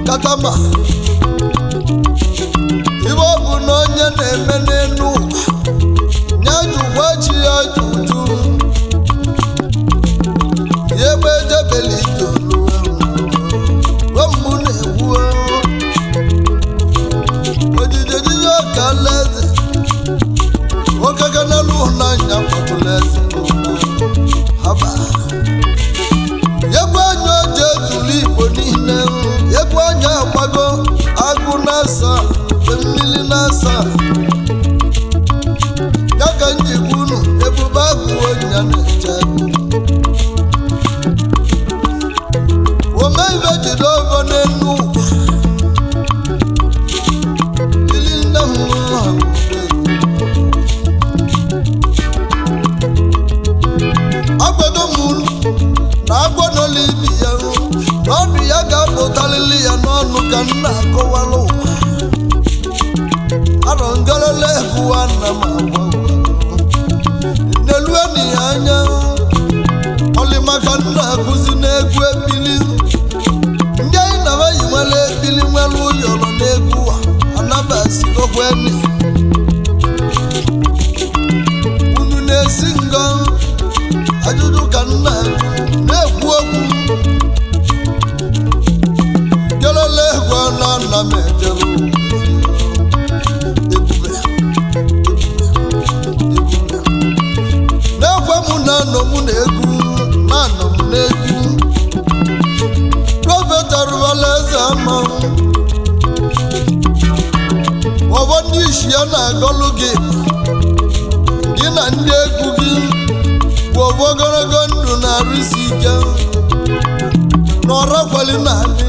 katama iwe ọ bụ na onye na-eme n'elu nye jụkwa chi ya jụjụ ya ebe ejebeli ijolu wemụ na-ewu ojijejije ka leze okeke n'elu n'anya kpọtụrụ eze haba yekwe anya oji ezulu Igbo niile yekwe anya agbago agụ na-asa mmiri na-asa ya ka njikwa unu ebube agụ onya na-eche ome ibe jide ogo n'elu ili nne m agbago m na agwọ n'olu ibi ya n'ọdụ ya ga-apụtalili ya n'ọnụ ka m na-akọwala ụwa arọ ngalala ebuwa nna m agwa n'elu enyi ya anya ọlịmaka nna akụzi n'egwu ebili ndị anyị na-abaghị nwere ebili nwere ụyọrọ n'egwu a anabasigokwa eni unu na-esi ngọ ajụjụ ka nna na-ekwu okwu kelele egwu na nna m ejere na-ekwe m na anọ m na-egwu na-anọ m na-egwu prọfet arụbala eze ama ọbọ ndị isi ya na-agọlụ gị gị na ndị egwu gị bụ ọbọ ogologo ndụ na-arụsi ike n'ọrụ kwali naanị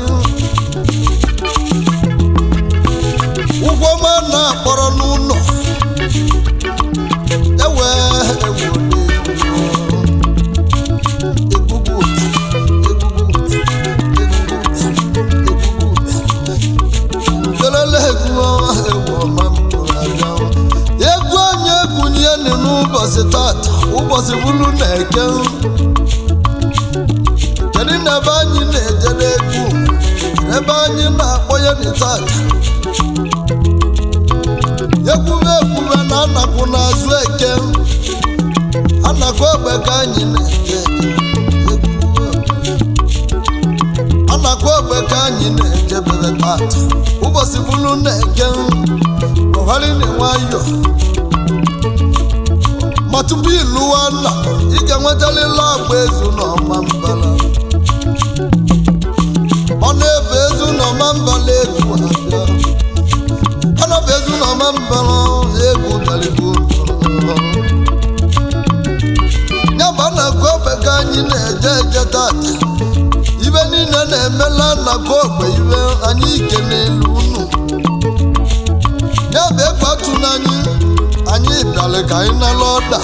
ụgwọ ma na-akpọrọ n'ụlọ ewe egwu onye egwunye n'ụbọchị tata ụbọchị bụrụ na-eke kedu na ebe anyị na-eje n'egwu ebe anyị na-akpọ ya n'tata ekwube ekwube na anakwu n'azụ eke anakwu egbe ka anyị na-eje anakwu egbe ka anyị na-ejebere tata ụbọchị bụrụ na-eke ọghara na nwayọ ma tupu ịlụwa nna ị ga-enwetalila agba ezu n'ọma mbala ọ na-ebe ezu n'ọma mbala egwu abịa ọ na-ebe ezu n'ọma mbala egwu dalibo ya bụ anakwu ogbe ka anyị na-eje eje tata ibe niile na-emela anakwu ogbe ibe anyị ike n'elu unu ya bụ ekwatu n'anyị anyị bịara ka anyị nala ọda